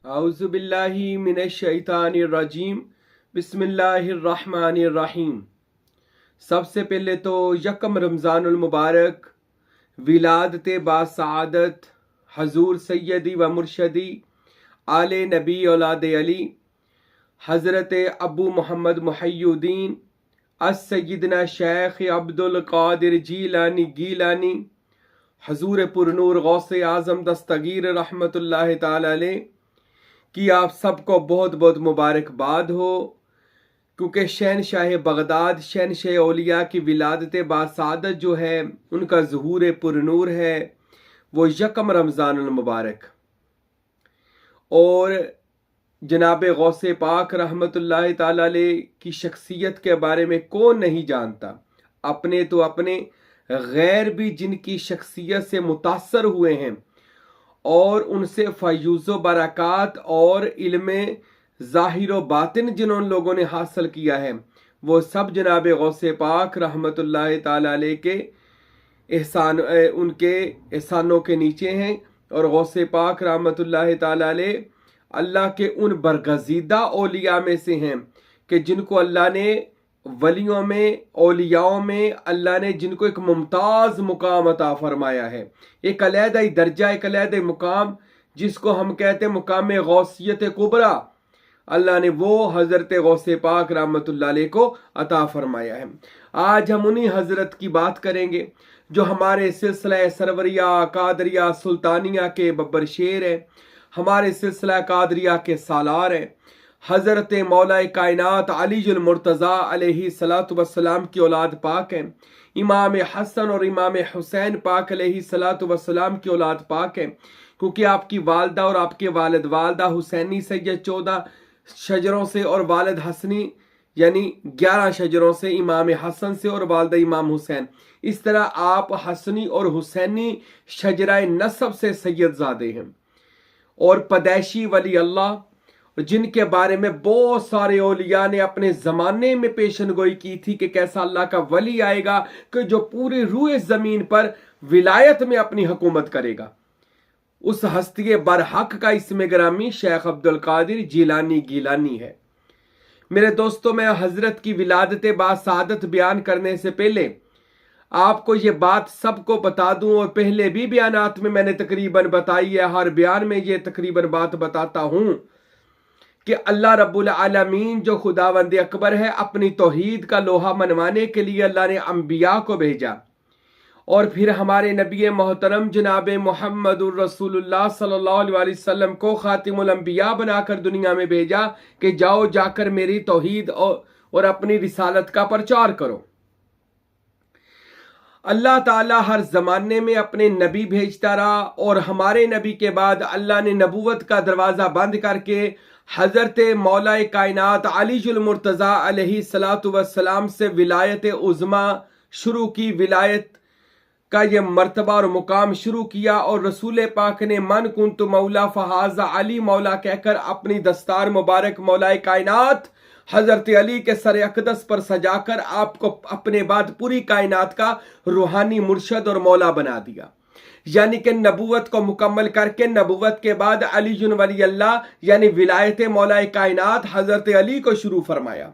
اعوذ باللہ من الشیطان الرجیم بسم اللہ الرحمن الرحیم۔ سب سے پہلے تو یکم رمضان المبارک ولادت باسعادت حضور سیدی و مرشدی آل نبی اولاد علی حضرت ابو محمد محی الدین السیدنا شیخ عبد القادر گیلانی حضور پرنور غوث اعظم دستگیر رحمت اللہ تعالی علیہ کی آپ سب کو بہت بہت مبارکباد ہو، کیونکہ شہنشاہ بغداد شہنشاہ اولیاء کی ولادت باسعادت جو ہے ان کا ظہور پرنور ہے وہ یکم رمضان المبارک۔ اور جناب غوث پاک رحمت اللہ تعالی علیہ کی شخصیت کے بارے میں کون نہیں جانتا، اپنے تو اپنے غیر بھی جن کی شخصیت سے متاثر ہوئے ہیں اور ان سے فیوز و برکات اور علم ظاہر و باطن جنہوں لوگوں نے حاصل کیا ہے وہ سب جناب غوث پاک رحمت اللہ تعالی علیہ کے ان کے احسانوں کے نیچے ہیں۔ اور غوث پاک رحمت اللہ تعالی علیہ اللہ کے ان برگزیدہ اولیاء میں سے ہیں کہ جن کو اللہ نے ولیوں میں اولیاؤں میں اللہ نے جن کو ایک ممتاز مقام عطا فرمایا ہے، ایک علیحدہ درجہ، ایک علیحدہ مقام جس کو ہم کہتے ہیں مقام غوثیت کبریٰ، اللہ نے وہ حضرت غوث پاک رحمت اللہ علیہ کو عطا فرمایا ہے۔ آج ہم انہی حضرت کی بات کریں گے جو ہمارے سلسلہ سروریہ قادریہ سلطانیہ کے ببر شیر ہیں، ہمارے سلسلہ قادریہ کے سالار ہیں، حضرت مولا کائنات علی المرتضیٰ علیہ الصلاۃ والسلام کی اولاد پاک ہیں، امام حسن اور امام حسین پاک علیہ الصلاۃ والسلام کی اولاد پاک ہیں، کیونکہ آپ کی والدہ اور آپ کے والدہ حسینی سے یہ 14 شجروں سے اور والد حسنی یعنی 11 شجروں سے، امام حسن سے اور والدہ امام حسین، اس طرح آپ حسنی اور حسینی شجرہ نسب سے سید زادے ہیں اور پیدائشی ولی اللہ، جن کے بارے میں بہت سارے اولیاء نے اپنے زمانے میں پیشن گوئی کی تھی کہ کیسا اللہ کا ولی آئے گا کہ جو پوری روئے زمین پر ولایت میں اپنی حکومت کرے گا۔ اس ہستی برحق کا اسم گرامی شیخ عبد القادر گیلانی ہے۔ میرے دوستوں، میں حضرت کی ولادت باسعادت بیان کرنے سے پہلے آپ کو یہ بات سب کو بتا دوں، اور پہلے بھی بیانات میں نے تقریباً بتائی ہے، ہر بیان میں یہ تقریباً بات بتاتا ہوں کہ اللہ رب العالمین جو خداوند اکبر ہے اپنی توحید کا لوہا منوانے کے لیے اللہ نے انبیاء کو بھیجا، اور پھر ہمارے نبی محترم جناب محمد الرسول اللہ صلی اللہ علیہ وسلم کو خاتم الانبیاء بنا کر دنیا میں بھیجا کہ جاؤ جا کر میری توحید اور اپنی رسالت کا پرچار کرو۔ اللہ تعالیٰ ہر زمانے میں اپنے نبی بھیجتا رہا، اور ہمارے نبی کے بعد اللہ نے نبوت کا دروازہ بند کر کے حضرت مولا کائنات علی المرتضیٰ علیہ الصلاۃ والسلام سے ولایت عظمیٰ شروع کی، ولایت کا یہ مرتبہ اور مقام شروع کیا، اور رسول پاک نے من کنت مولا فہذا علی مولا کہہ کر اپنی دستار مبارک مولا کائنات حضرت علی کے سر اقدس پر سجا کر آپ کو اپنے بعد پوری کائنات کا روحانی مرشد اور مولا بنا دیا، یعنی کہ نبوت کو مکمل کر کے نبوت کے بعد علی ولی اللہ یعنی ولایت مولا کائنات حضرت علی کو شروع فرمایا۔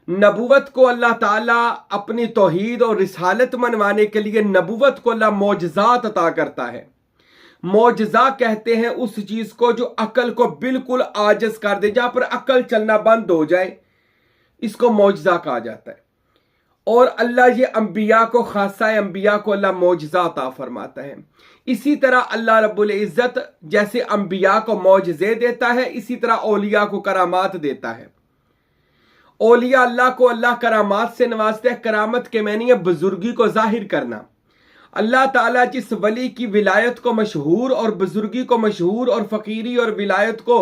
نبوت کو اللہ تعالیٰ اپنی توحید اور رسالت منوانے کے لیے نبوت کو اللہ معجزات عطا کرتا ہے۔ معجزہ کہتے ہیں اس چیز کو جو عقل کو بالکل عاجز کر دے، جہاں پر عقل چلنا بند ہو جائے، اس کو معجزہ کہا جاتا ہے۔ اور اللہ یہ انبیاء کو، خاصہ انبیاء کو اللہ معجزہ عطا فرماتا ہے۔ اسی طرح اللہ رب العزت جیسے انبیاء کو معجزے دیتا ہے، اسی طرح اولیاء کو کرامات دیتا ہے۔ اولیاء اللہ کو اللہ کرامات سے نوازتے ہیں۔ کرامت کے معنی ہے بزرگی کو ظاہر کرنا۔ اللہ تعالیٰ جس ولی کی ولایت کو مشہور اور بزرگی کو مشہور اور فقیری اور ولایت کو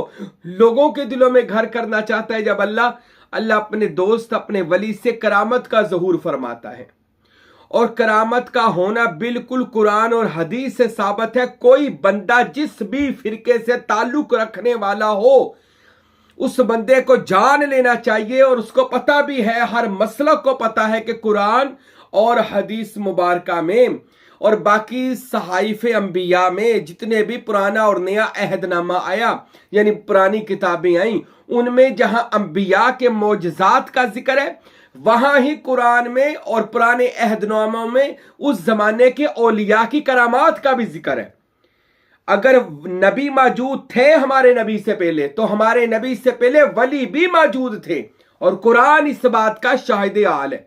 لوگوں کے دلوں میں گھر کرنا چاہتا ہے، جب اللہ اپنے دوست اپنے ولی سے کرامت کا ظہور فرماتا ہے، اور کرامت کا ہونا بالکل قرآن اور حدیث سے ثابت ہے۔ کوئی بندہ جس بھی فرقے سے تعلق رکھنے والا ہو، اس بندے کو جان لینا چاہیے، اور اس کو پتہ بھی ہے، ہر مسلک کو پتہ ہے کہ قرآن اور حدیث مبارکہ میں اور باقی صحائف انبیاء میں جتنے بھی پرانا اور نیا عہد نامہ آیا یعنی پرانی کتابیں آئیں ان میں جہاں انبیاء کے معجزات کا ذکر ہے وہاں ہی قرآن میں اور پرانے عہد ناموں میں اس زمانے کے اولیاء کی کرامات کا بھی ذکر ہے۔ اگر نبی موجود تھے ہمارے نبی سے پہلے تو ہمارے نبی سے پہلے ولی بھی موجود تھے اور قرآن اس بات کا شاہد عال ہے۔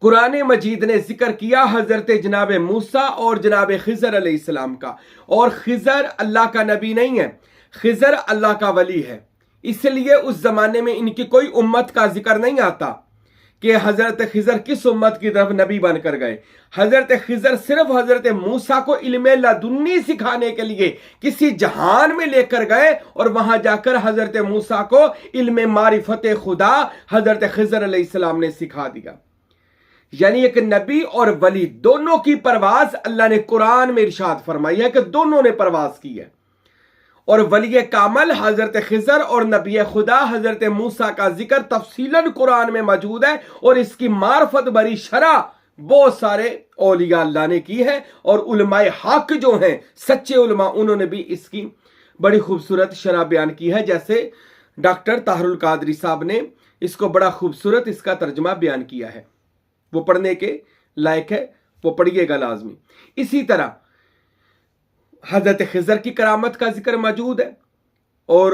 قرآن مجید نے ذکر کیا حضرت جناب موسیٰ اور جناب خضر علیہ السلام کا، اور خضر اللہ کا نبی نہیں ہے، خضر اللہ کا ولی ہے، اس لیے اس زمانے میں ان کی کوئی امت کا ذکر نہیں آتا کہ حضرت خضر کس امت کی طرف نبی بن کر گئے۔ حضرت خضر صرف حضرت موسیٰ کو علم لدنی سکھانے کے لیے کسی جہان میں لے کر گئے اور وہاں جا کر حضرت موسیٰ کو علم معرفت خدا حضرت خضر علیہ السلام نے سکھا دیا۔ یعنی ایک نبی اور ولی دونوں کی پرواز اللہ نے قرآن میں ارشاد فرمائی ہے کہ دونوں نے پرواز کی ہے، اور ولی کامل حضرت خضر اور نبی خدا حضرت موسیٰ کا ذکر تفصیلاً قرآن میں موجود ہے، اور اس کی معرفت بری شرح بہت سارے اولیاء اللہ نے کی ہے، اور علماء حق جو ہیں سچے علماء انہوں نے بھی اس کی بڑی خوبصورت شرح بیان کی ہے، جیسے ڈاکٹر طاہر القادری صاحب نے اس کو بڑا خوبصورت اس کا ترجمہ بیان کیا ہے، وہ پڑھنے کے لائق ہے، وہ پڑھیے گا لازمی۔ اسی طرح حضرت خضر کی کرامت کا ذکر موجود ہے، اور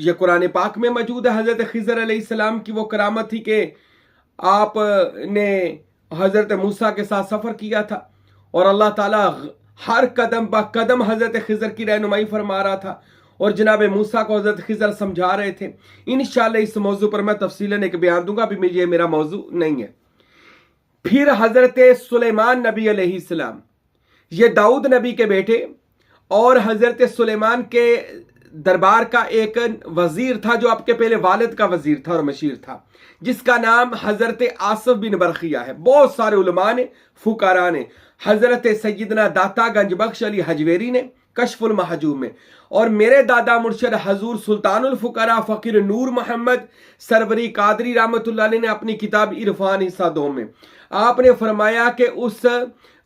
یہ قرآن پاک میں موجود ہے۔ حضرت خضر علیہ السلام کی وہ کرامت تھی کہ آپ نے حضرت موسیٰ کے ساتھ سفر کیا تھا اور اللہ تعالیٰ ہر قدم با قدم حضرت خضر کی رہنمائی فرما رہا تھا، اور جناب موسیٰ کو حضرت خضر سمجھا رہے تھے۔ انشاءاللہ اس موضوع پر میں تفصیلاً ایک بیان دوں گا، ابھی یہ میرا موضوع نہیں ہے۔ پھر حضرت سلیمان نبی علیہ السلام، یہ داؤد نبی کے بیٹے اور حضرت سلیمان کے دربار کا ایک وزیر تھا جو آپ کے پہلے والد کا وزیر تھا اور مشیر تھا، جس کا نام حضرت آصف بن برقیہ ہے۔ بہت سارے علماء نے، فقراء نے، حضرت سیدنا داتا گنج بخش علی حجویری نے کشف المحجوب میں، اور میرے دادا مرشد حضور سلطان الفقراء فقیر نور محمد سروری قادری رحمۃ اللہ علیہ نے اپنی کتاب عرفان حصہ 2 میں آپ نے فرمایا کہ اس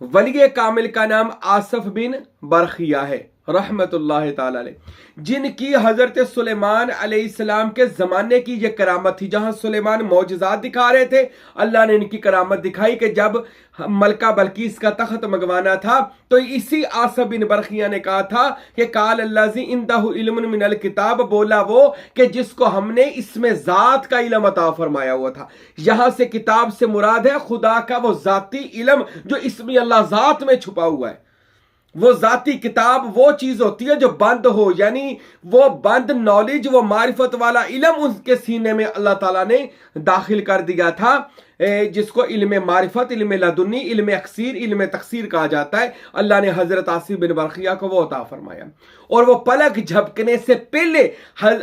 ولی کامل کا نام آصف بن برقیہ ہے رحمت اللہ تعالی علیہ، جن کی حضرت سلیمان علیہ السلام کے زمانے کی یہ کرامت تھی۔ جہاں سلیمان معجزات دکھا رہے تھے، اللہ نے ان کی کرامت دکھائی کہ جب ملکہ بلقیس کا تخت منگوانا تھا تو اسی آصف بن برقیہ نے کہا تھا کہ قال الذی عندہ علم من الکتاب، بولا وہ کہ جس کو ہم نے اس میں ذات کا علم عطا فرمایا ہوا تھا۔ یہاں سے کتاب سے مراد ہے خدا کا وہ ذاتی علم جو اسم اللہ ذات میں چھپا ہوا ہے۔ وہ ذاتی کتاب وہ چیز ہوتی ہے جو بند ہو، یعنی وہ بند نالج، وہ معرفت والا علم ان کے سینے میں اللہ تعالیٰ نے داخل کر دیا تھا، جس کو علم معرفت، علم لدنی، علم اکثیر، علم تقصیر کہا جاتا ہے۔ اللہ نے حضرت آصف بن برقیہ کو وہ عطا فرمایا، اور وہ پلک جھپکنے سے پہلے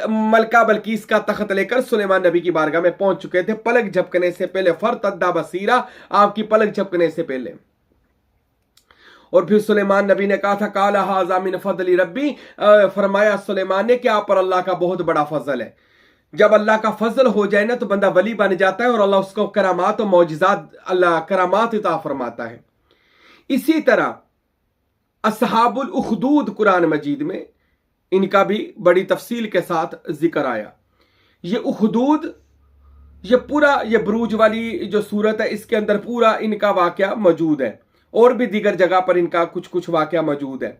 ملکہ بلقیس کا تخت لے کر سلیمان نبی کی بارگاہ میں پہنچ چکے تھے، پلک جھپکنے سے پہلے، فرتدہ بصیرہ، آپ کی پلک جھپکنے سے پہلے۔ اور پھر سلیمان نبی نے کہا تھا قال ھذا من فضل ربی، فرمایا سلیمان نے کہ آپ پر اللہ کا بہت بڑا فضل ہے۔ جب اللہ کا فضل ہو جائے نا تو بندہ ولی بن جاتا ہے، اور اللہ اس کو کرامات و معجزات، اللہ کرامات عطا فرماتا ہے۔ اسی طرح اصحاب الاخدود قرآن مجید میں ان کا بھی بڑی تفصیل کے ساتھ ذکر آیا۔ یہ اخدود، یہ پورا یہ بروج والی جو صورت ہے اس کے اندر پورا ان کا واقعہ موجود ہے، اور بھی دیگر جگہ پر ان کا کچھ واقعہ موجود ہے۔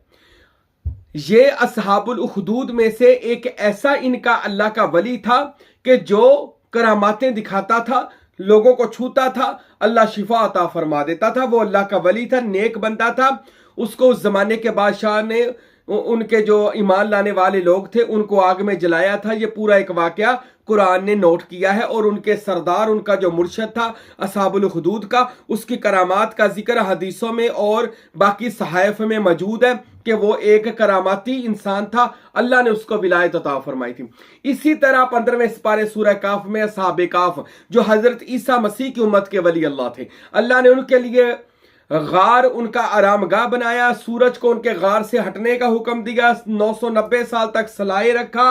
یہ اصحاب الاخدود میں سے ایک ایسا ان کا اللہ کا ولی تھا کہ جو کراماتیں دکھاتا تھا، لوگوں کو چھوتا تھا، اللہ شفا عطا فرما دیتا تھا۔ وہ اللہ کا ولی تھا، نیک بندہ تھا۔ اس کو اس زمانے کے بادشاہ نے ان کے جو ایمان لانے والے لوگ تھے ان کو آگ میں جلایا تھا۔ یہ پورا ایک واقعہ قرآن نے نوٹ کیا ہے، اور ان کے سردار، ان کا جو مرشد تھا اصحاب الاخدود کا، اس کی کرامات کا ذکر حدیثوں میں اور باقی صحائف میں موجود ہے کہ وہ ایک کراماتی انسان تھا، اللہ نے اس کو ولایت عطا فرمائی تھی۔ اسی طرح 15ویں سپارے سورہ کاف میں اصحاب کاف جو حضرت عیسیٰ مسیح کی امت کے ولی اللہ تھے، اللہ نے ان کے لیے غار ان کا آرام گاہ بنایا، سورج کو ان کے غار سے ہٹنے کا حکم دیا، 990 سال تک سلائے رکھا،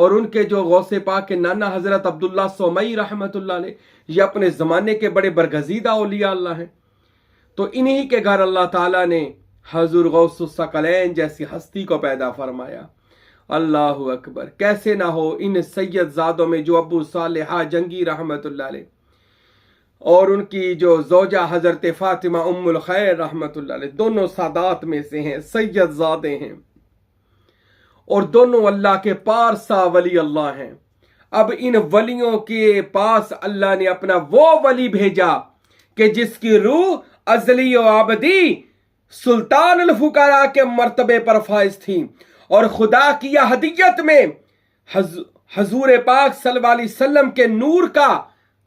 اور ان کے جو غوث پاک کے نانا حضرت عبداللہ سومئی رحمتullah علیہ، یہ اپنے زمانے کے بڑے برگزیدہ اولیاء اللہ ہیں۔ تو انہی کے گھر اللہ تعالیٰ نے حضور غوث الثقلین جیسی ہستی کو پیدا فرمایا۔ اللہ اکبر! کیسے نہ ہو ان سید زادوں میں جو ابو صالحہ جنگی رحمتullah علیہ اور ان کی جو زوجہ حضرت فاطمہ ام الخیر رحمتullah علیہ، دونوں سادات میں سے ہیں، سید زادے ہیں، اور دونوں اللہ کے پارسا ولی اللہ ہیں۔ اب ان ولیوں کے پاس اللہ نے اپنا وہ ولی بھیجا کہ جس کی روح ازلی و ابدی سلطان الفقراء کے مرتبے پر فائز تھی، اور خدا کی ہدیت میں حضور پاک صلی اللہ علیہ وسلم کے نور کا،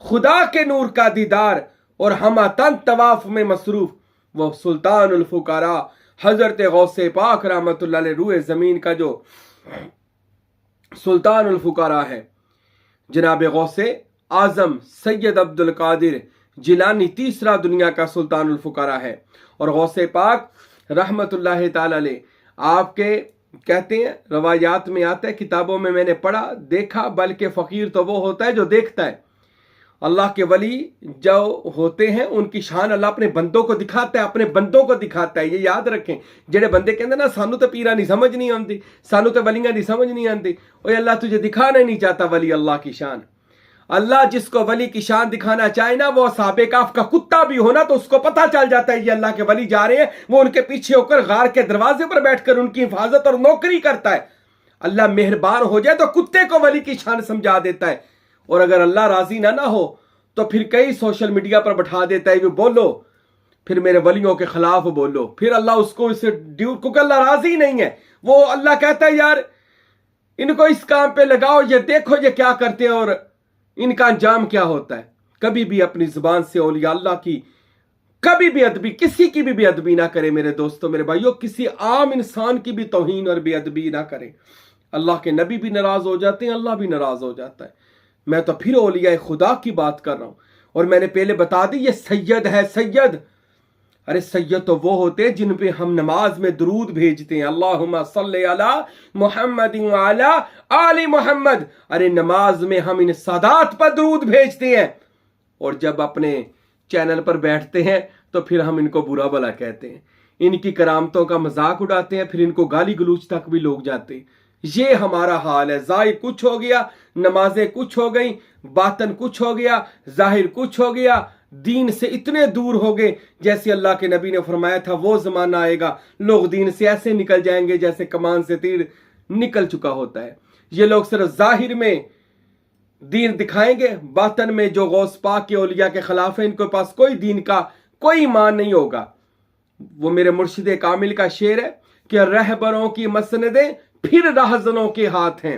خدا کے نور کا دیدار اور ہمہ تن طواف میں مصروف وہ سلطان الفقراء حضرت غوث پاک رحمتullah علیہ روح زمین کا جو سلطان الفقراء ہے، جناب غوث اعظم سید عبد القادر جیلانی تیسرا دنیا کا سلطان الفقراء ہے۔ اور غوث پاک رحمتullah تعالی علیہ آپ کے کہتے ہیں، روایات میں آتا ہے، کتابوں میں میں نے پڑھا دیکھا، بلکہ فقیر تو وہ ہوتا ہے جو دیکھتا ہے۔ اللہ کے ولی جو ہوتے ہیں ان کی شان اللہ اپنے بندوں کو دکھاتا ہے، اپنے بندوں کو دکھاتا ہے۔ یہ یاد رکھیں، جڑے بندے کہتے ہیں نا سانو تو پیرا نہیں سمجھ نہیں آتی، سانو تو ولیاں نہیں سمجھ نہیں آتی، اوہ اللہ تجھے دکھانا نہیں چاہتا ولی اللہ کی شان۔ اللہ جس کو ولی کی شان دکھانا چاہے نا، وہ اصحاب کہف کا کتا بھی ہونا تو اس کو پتہ چل جاتا ہے یہ اللہ کے ولی جا رہے ہیں، وہ ان کے پیچھے ہو کر غار کے دروازے پر بیٹھ کر ان کی حفاظت اور نوکری کرتا ہے۔ اللہ مہربان ہو جائے تو کتے کو ولی کی شان سمجھا دیتا ہے، اور اگر اللہ راضی نہ ہو تو پھر کئی سوشل میڈیا پر بٹھا دیتا ہے کہ بولو، پھر میرے ولیوں کے خلاف بولو، پھر اللہ اس کو اسے کیونکہ اللہ راضی نہیں ہے۔ وہ اللہ کہتا ہے یار ان کو اس کام پہ لگاؤ، یہ دیکھو یہ کیا کرتے ہیں اور ان کا انجام کیا ہوتا ہے۔ کبھی بھی اپنی زبان سے اولیاء اللہ کی کبھی بھی ادبی، کسی کی بھی بے ادبی نہ کرے میرے دوستوں، میرے بھائیوں، کسی عام انسان کی بھی توہین اور بے ادبی نہ کرے۔ اللہ کے نبی بھی ناراض ہو جاتے ہیں، اللہ بھی ناراض ہو جاتا ہے۔ میں تو پھر اولیاء خدا کی بات کر رہا ہوں، اور میں نے پہلے بتا دی یہ سید ہے، سید۔ ارے سید تو وہ ہوتے ہیں جن پہ ہم نماز میں درود بھیجتے ہیں، اللہم صلی علی محمد وعلی آل محمد۔ ارے نماز میں ہم ان سادات پر درود بھیجتے ہیں، اور جب اپنے چینل پر بیٹھتے ہیں تو پھر ہم ان کو برا بھلا کہتے ہیں، ان کی کرامتوں کا مذاق اڑاتے ہیں، پھر ان کو گالی گلوچ تک بھی لوگ جاتے ہیں۔ یہ ہمارا حال ہے، ظاہر کچھ ہو گیا، نمازیں کچھ ہو گئیں، باطن کچھ ہو گیا، ظاہر کچھ ہو گیا، دین سے اتنے دور ہو گئے جیسے اللہ کے نبی نے فرمایا تھا وہ زمانہ آئے گا لوگ دین سے ایسے نکل جائیں گے جیسے کمان سے تیر نکل چکا ہوتا ہے۔ یہ لوگ صرف ظاہر میں دین دکھائیں گے، باطن میں جو غوث پاک کے اولیاء کے خلاف ہیں ان کے پاس کوئی دین کا کوئی ایمان نہیں ہوگا۔ وہ میرے مرشد کامل کا شعر ہے کہ رہبروں کی مسندیں پھر رہزنوں کے ہاتھ ہیں،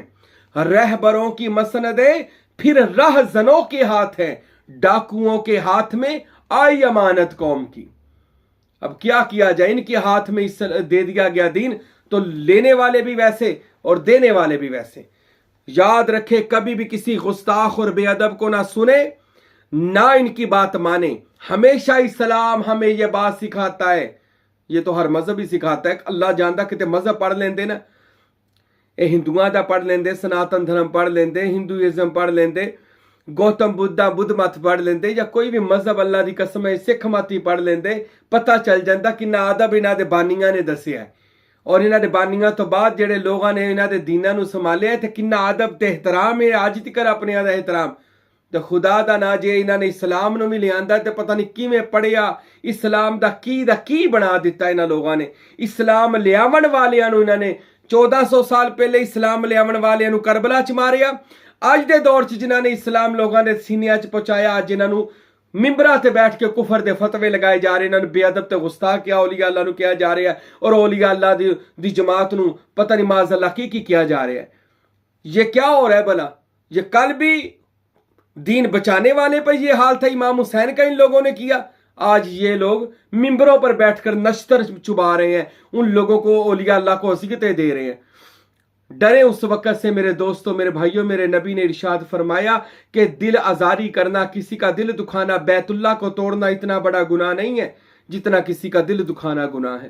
رہبروں کی مسندیں پھر رہزنوں کے ہاتھ ہیں، ڈاکوؤں کے ہاتھ میں آئی امانت قوم کی۔ اب کیا کیا جائے، ان کے ہاتھ میں دے دیا گیا دین، تو لینے والے بھی ویسے اور دینے والے بھی ویسے۔ یاد رکھے کبھی بھی کسی گستاخ اور بے ادب کو نہ سنے، نہ ان کی بات مانے۔ ہمیشہ اسلام ہمیں یہ بات سکھاتا ہے، یہ تو ہر مذہب ہی سکھاتا ہے، اللہ جانتا کہ مذہب پڑھ لیندے نا، اے ہندوؤں دا پڑھ لیندے، سناتن دھرم پڑھ لیندے، ہندوازم پڑھ لیندے، گوتم بدھا بدھ مت پڑھ لیندے، یا کوئی بھی مذہب اللہ دی قسم ہے سکھ مت ہی پڑھ لیندے، پتہ چل جاندہ کہ نہ ادب انہاں دے بانیاں نے دسیا ہے، اور انہاں دے بانیاں تو بعد جڑے لوگاں نے انہاں دے دیناں نو سنبھالیا ہے تے کنہ ادب تے احترام ہے آج تک اپنے دا احترام۔ تے خدا دا نا جے انہاں نے اسلام نو بھی لیاندا تے پتہ نہیں کیویں پڑھیا، اسلام دا کی بنا دیتا انہاں لوگاں نے۔ اسلام لیاون والیاں نو انہاں نے 1400 سال پہلے اسلام لیاون والیاں نو کربلا چ ماریا، آج دے دور چ جنہاں نے اسلام لوگاں نے سینیاں چ پہنچایا، جنہاں نو ممبراں تے بیٹھ کے کفر دے فتوے لگائے جا رہے، انہاں نو بے ادب تے گستاخ کیا اولیاء اللہ نو کیا جا رہا ہے، اور اولیاء اللہ دی جماعت نو پتہ نہیں معاذ اللہ کی کیا جا رہا ہے۔ یہ کیا ہو رہا ہے بھلا؟ یہ کل بھی دین بچانے والے پر یہ حال تھا، امام حسین کا ان لوگوں نے کیا، آج یہ لوگ ممبروں پر بیٹھ کر نشتر چبا رہے ہیں، ان لوگوں کو اولیاء اللہ کو وصیتیں دے رہے ہیں۔ ڈرے اس وقت سے میرے دوستوں، میرے بھائیوں، میرے نبی نے ارشاد فرمایا کہ دل آزاری کرنا، کسی کا دل دکھانا، بیت اللہ کو توڑنا اتنا بڑا گناہ نہیں ہے جتنا کسی کا دل دکھانا گناہ ہے۔